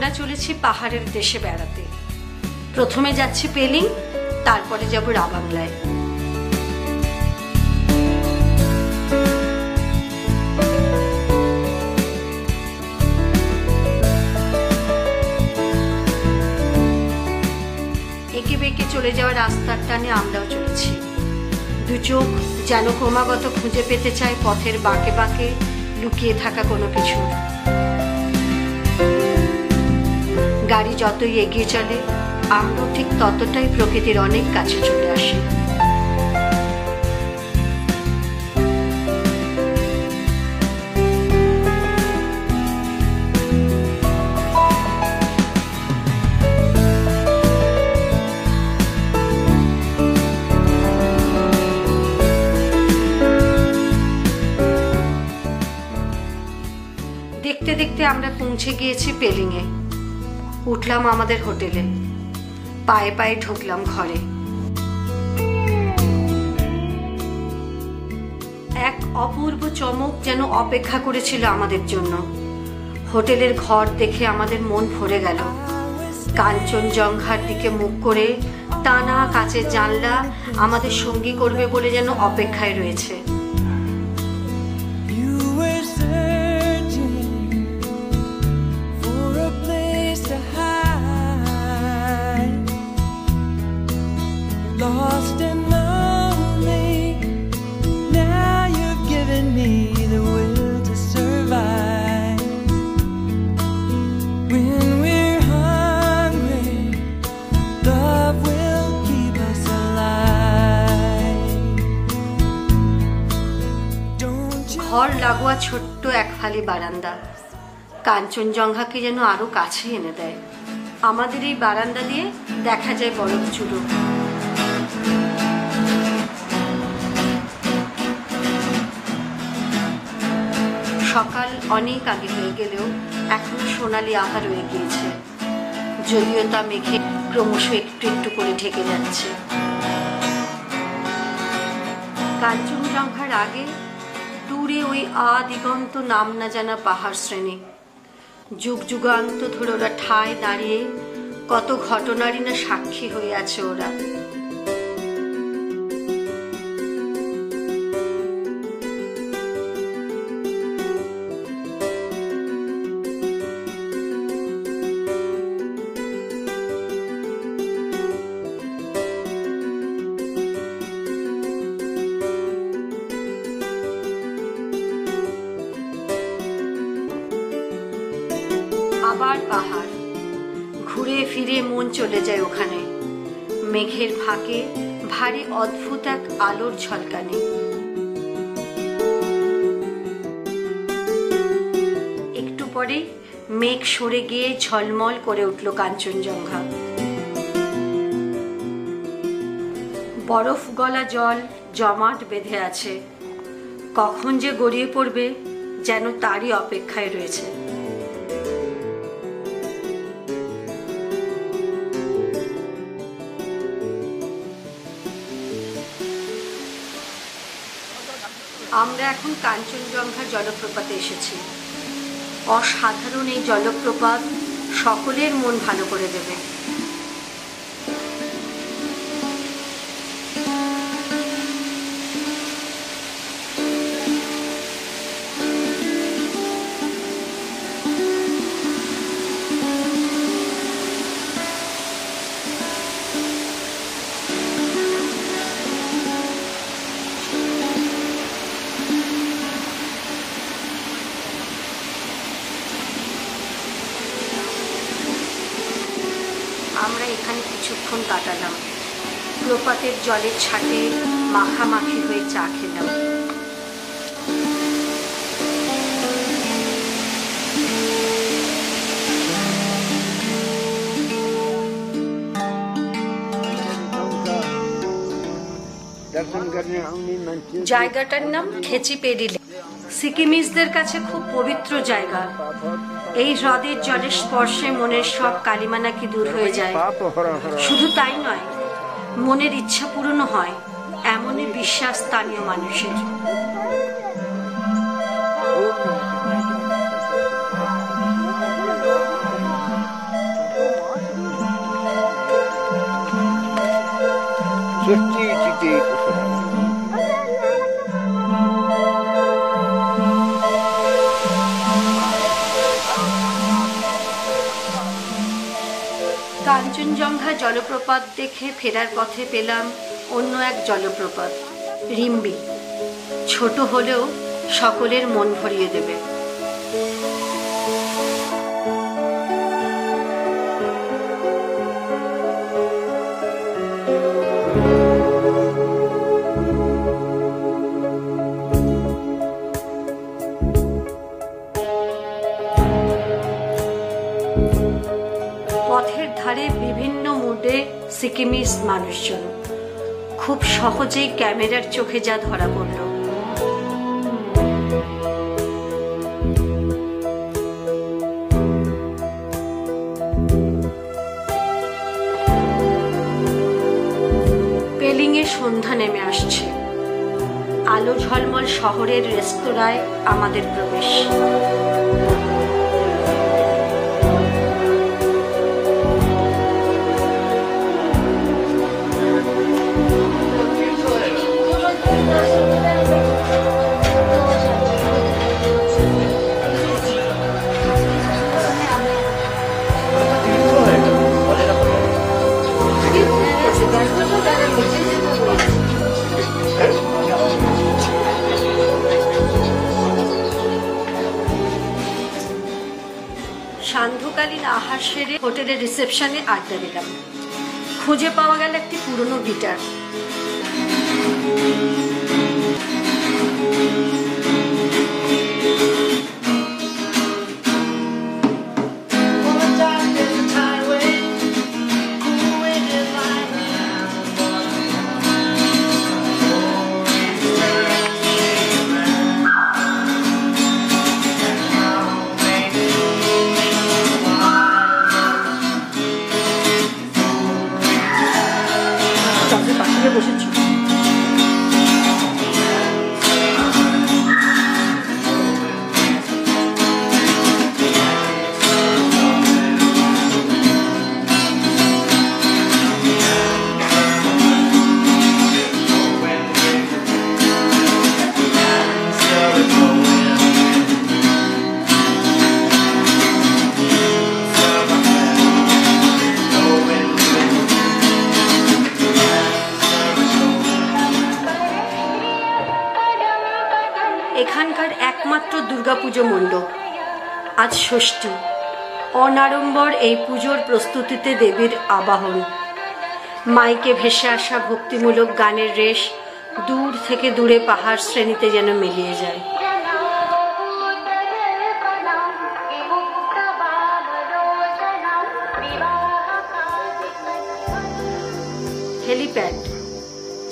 আমরা চলেছি পাহাড়ের দেশে বেড়াতে। প্রথমে যাচ্ছি পেলিং, তারপরে যাব রাবাংলায়। এঁকে বেঁকে চলে যাওয়া রাস্তার টানে আমরাও চলেছি। দু চোখ যেন ক্রমাগত খুঁজে পেতে চায় পথের বাঁকে বাঁকে লুকিয়ে থাকা কোনো কিছু। গাড়ি যতই এগিয়ে চলে, আমরাও ঠিক ততটাই প্রকৃতির অনেক কাছে চলে আসি। দেখতে দেখতে আমরা পৌঁছে গিয়েছি পেলিংয়ে। উঠলাম আমাদের হোটেলে, পায়ে পায়ে ঢুকলাম ঘরে। এক অপূর্ব চমক যেন অপেক্ষা করেছিল আমাদের জন্য। হোটেলের ঘর দেখে আমাদের মন ভরে গেল। কাঞ্চনজঙ্ঘার দিকে মুখ করে টানা কাচের জানলা আমাদের সঙ্গী করবে বলে যেন অপেক্ষায় রয়েছে। Lost and lonely, now you've given me the will to survive. When we're hungry, love will keep us alive. ঘর লাগোয়া ছোট্ট এক ফালি বারান্দা কাঞ্চনজঙ্ঘাকে যেন আরো কাছে এনে দেয়। আমাদের এই বারান্দা দিয়ে দেখা যায় বরফ চূড়ো। সকাল অনেক আগে হয়ে গেলেও এখনো সোনালি আভা রয়ে গিয়েছে, যদিও তা মেঘে ক্রমশ একটু একটু করে ঢেকে যাচ্ছে। কাঞ্চনজঙ্ঘার আগে দূরে ওই আদিগন্ত নাম না জানা পাহাড় শ্রেণী। যুগ যুগান্ত ধরে ওরা ঠায় দাঁড়িয়ে কত ঘটনারই না সাক্ষী হয়ে আছে ওরা। আবার পাহাড়, ঘুরে ফিরে মন চলে যায় ওখানে। মেঘের ফাঁকে ভারী অদ্ভুত এক আলোর ঝলকানি। একটু পরেই মেঘ সরে গিয়ে ঝলমল করে উঠল কাঞ্চনজঙ্ঘা। বরফ গলা জল জমাট বেঁধে আছে, কখন যে গড়িয়ে পড়বে যেন তারই অপেক্ষায় রয়েছে। আমরা এখন কাঞ্চনজঙ্ঘা জলপ্রপাতে এসেছি। অসাধারণ এই জলপ্রপাত সকলের মন ভালো করে দেবে। আমরা এখানে কিছুক্ষণ কাটালাম, প্রপাতের জলের ছাটে মাখামাখি হয়ে চা খেলাম। জায়গাটার নাম খেচি পেরিলে। সিকিমিজদের কাছে খুব পবিত্র জায়গা। এই হ্রদের জলের স্পর্শে মনের সব কালিমা নাকি দূর হয়ে যায়। শুধু তাই নয়, মনের ইচ্ছা পূরণ হয়, এমনই বিশ্বাস স্থানীয় মানুষের। কাঞ্চনজঙ্ঘা জলপ্রপাত দেখে ফেরার পথে পেলাম অন্য এক জলপ্রপাত, রিম্বি। ছোট হলেও সকলের মন ভরিয়ে দেবে। পথের ধারে বিভিন্ন মুডে সিকিমিজ মানুষজন, খুব সহজেই ক্যামেরার চোখে যা ধরা পড়ল। পেলিংয়ে সন্ধ্যা নেমে আসছে। আলো ঝলমল শহরের রেস্তোরাঁয় আমাদের প্রবেশ। সান্ধ্যকালীন আহার সেরে হোটেলের রিসেপশনে আড্ডা দিলাম। খুঁজে পাওয়া গেল একটি পুরনো গিটার। বসেছি। এখানকার একমাত্র দুর্গাপুজো মণ্ডপ। আজ ষষ্ঠী। অনাড়ম্বর এই পুজোর প্রস্তুতিতে দেবীর আবাহন। মাইকে ভেসে আসা ভক্তিমূলক গানের রেশ দূর থেকে দূরে পাহাড় শ্রেণীতে যেন মিলিয়ে যায়। হেলিপ্যাড।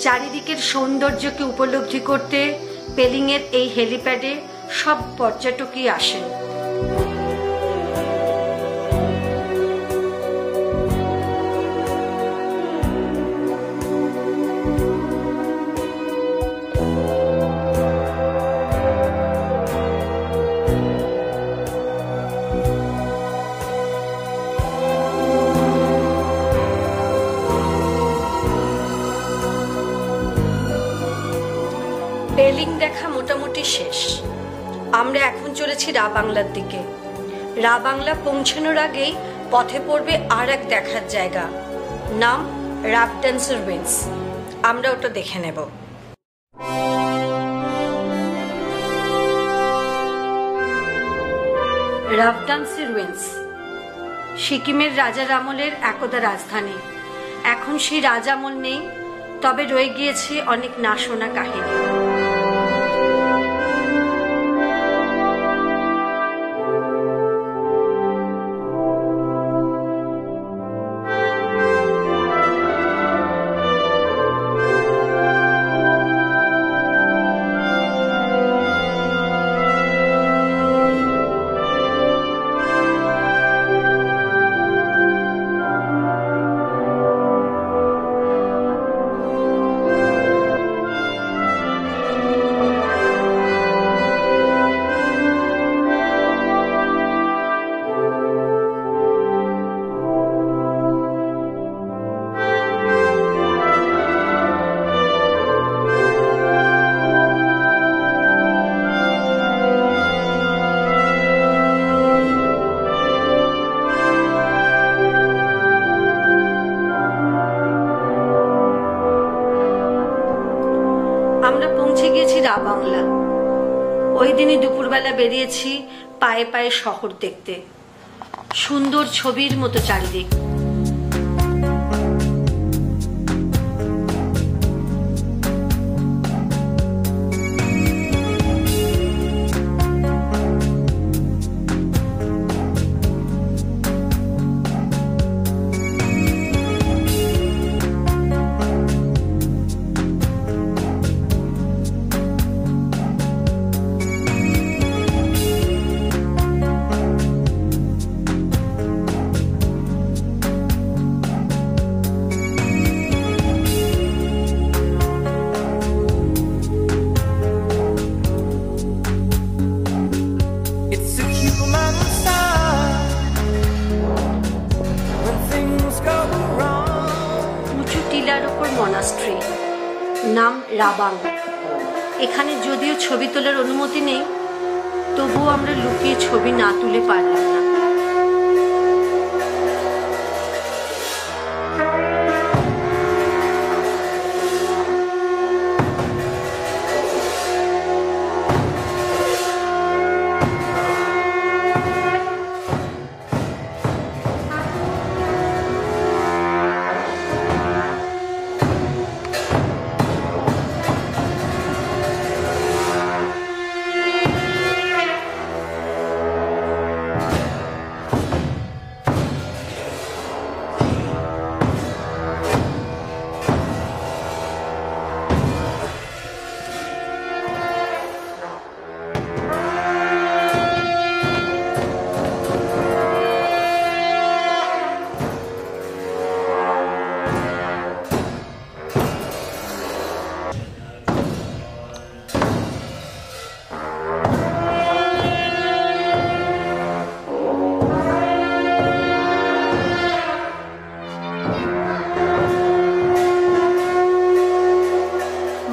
চারিদিকের সৌন্দর্যকে উপলব্ধি করতে পেলিংয়ের এই হেলিপ্যাডে সব পর্যটকই আসেন। পেলিং দেখা মোটামুটি শেষ। আমরা এখন চলেছি রা বাংলার দিকে। রা বাংলা পৌঁছানোর আগেই পথে পড়বে আর এক দেখার জায়গা, নাম রাবডান্স রুইন্স। আমরা ওটা দেখে নেব। রাবডান্স রুইন্স সিকিমের রাজার আমলের একদা রাজধানী। এখন সেই রাজামল নেই, তবে রয়ে গিয়েছে অনেক না শোনা কাহিনী। পৌঁছে গিয়েছি রাবাংলা। ওই দিনই দুপুরবেলা বেরিয়েছি পায়ে পায়ে শহর দেখতে। সুন্দর ছবির মতো চারিদিক। It's a human sign when things go wrong. উঁচু টিলার ওপর মনাস্ট্রি, নাম রাবাং। এখানে যদিও ছবি তোলার অনুমতি নেই, তবুও আমরা লুকিয়ে ছবি না তুলে পারলাম না।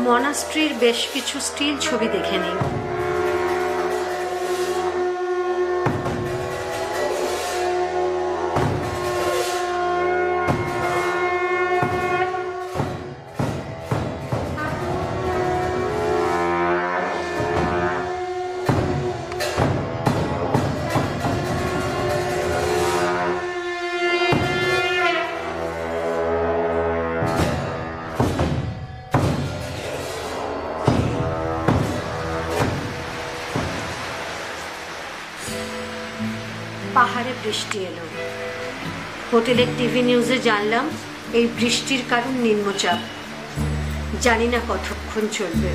মনাস্ট্রির বেশ কিছু স্টিল ছবি দেখে নিই। পাহাড়ে বৃষ্টি এলো। হোটেলের টিভি নিউজে জানলাম এই বৃষ্টির কারণ নিম্নচাপ। জানি না কতক্ষণ চলবে।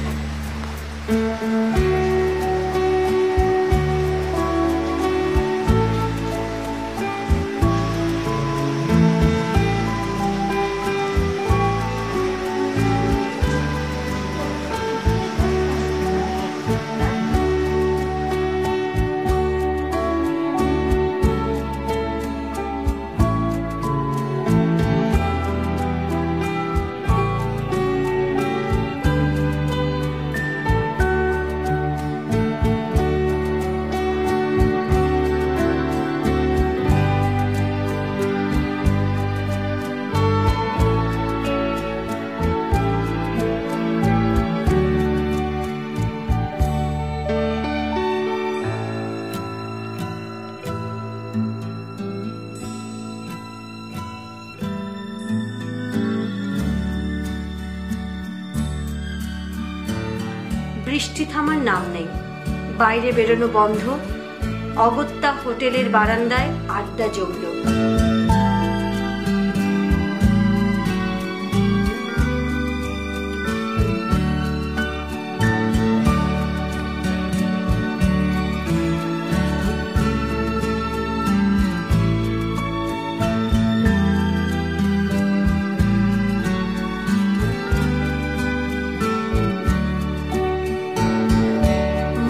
বৃষ্টি থামার নাম নেই। বাইরে বেরোনো বন্ধ। অগত্যা হোটেলের বারান্দায় আড্ডা জমল।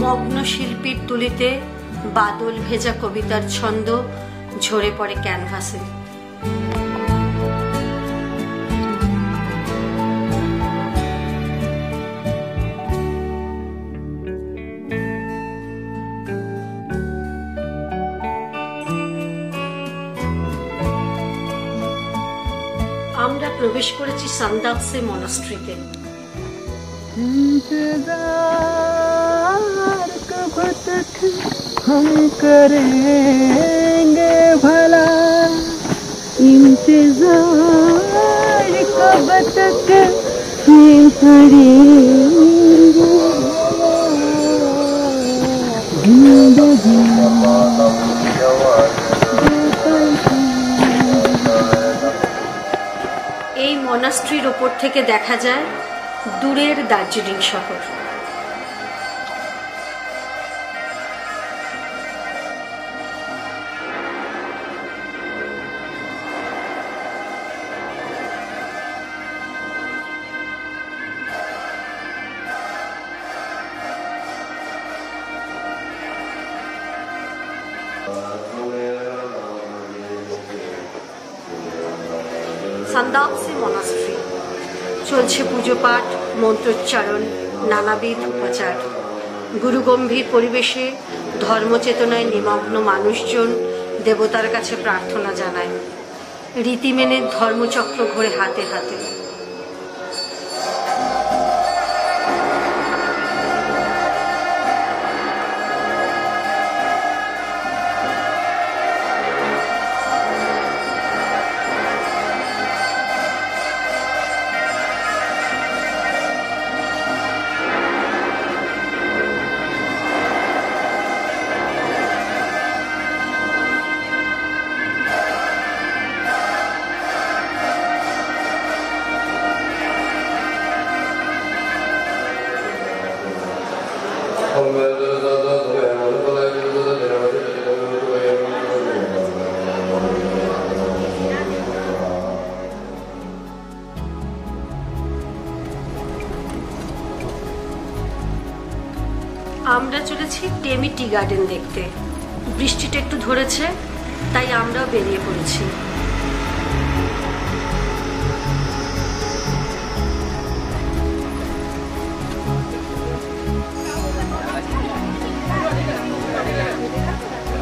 মগ্ন শিল্পীর তুলিতে বাদল ভেজা কবিতার ছন্দ ঝরে পড়ে ক্যানভাসে। আমরা প্রবেশ করেছি সান্দাকসে মনাস্ট্রিতে। इंतजार कब तक हम करेंगे भला, इंतजार कब तक हम करेंगे जिंदगी। এই মনাস্ট্রির ওপর থেকে দেখা যায় দূরের দার্জিলিং শহর। সান্দাকসি মনাস্ট্রি চলছে পুজো পাঠ, মন্ত্রোচ্চারণ, নানাবিধ উপাচার। গুরুগম্ভীর পরিবেশে ধর্মচেতনায় নিমগ্ন মানুষজন দেবতার কাছে প্রার্থনা জানায়। রীতি মেনে ধর্মচক্র ঘোরে হাতে হাতে। আমরা চলেছি টেমি টি গার্ডেন দেখতে। বৃষ্টিটা একটু ধরেছে, তাই আমরাও বেরিয়ে পড়েছি।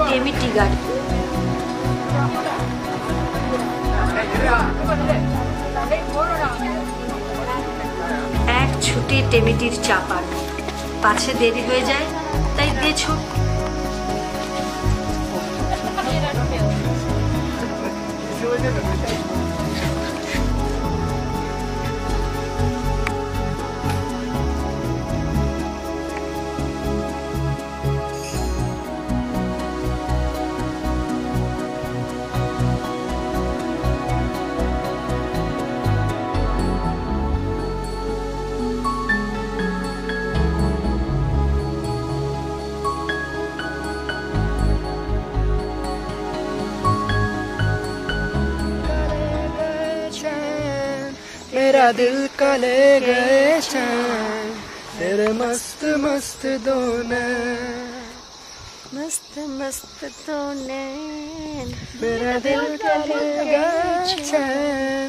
টেমি টি গার্ডেন এক ছুটে টেমিটির চাপান। পাছে দেরি হয়ে যায়, তাই দেছো। मेरा दिल का ले गए चैन, तेरे मस्त मस्त दो नैन, मस्त मस्त तो नैन, मेरा दिल का ले गए चैन,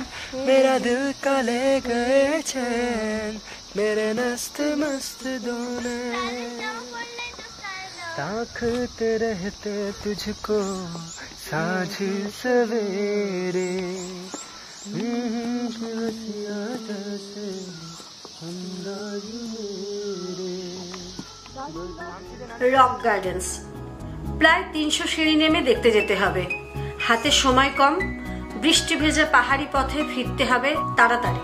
मेरा दिल का ले गए चैन, मेरे मस्त मस्त दो नैन। ताकते रहते तुझको साँझ सवेरे, রক গার্ডেন্স প্রায় 300 সিঁড়ি নেমে দেখতে যেতে হবে। হাতে সময় কম, বৃষ্টি ভেজা পাহাড়ি পথে ফিরতে হবে তাড়াতাড়ি।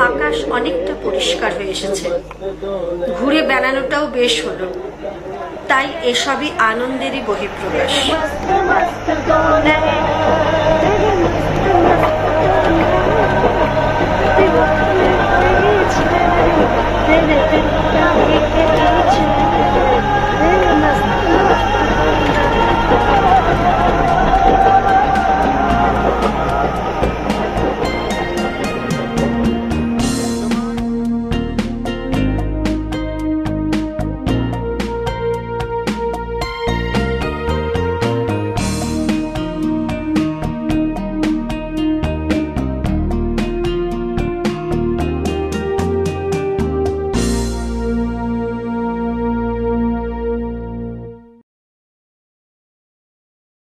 আকাশ অনেকটা পরিষ্কার হয়ে এসেছে, ঘুরে বেড়ানোটাও বেশ হলো, তাই এসবই আনন্দেরই বহিঃপ্রকাশ।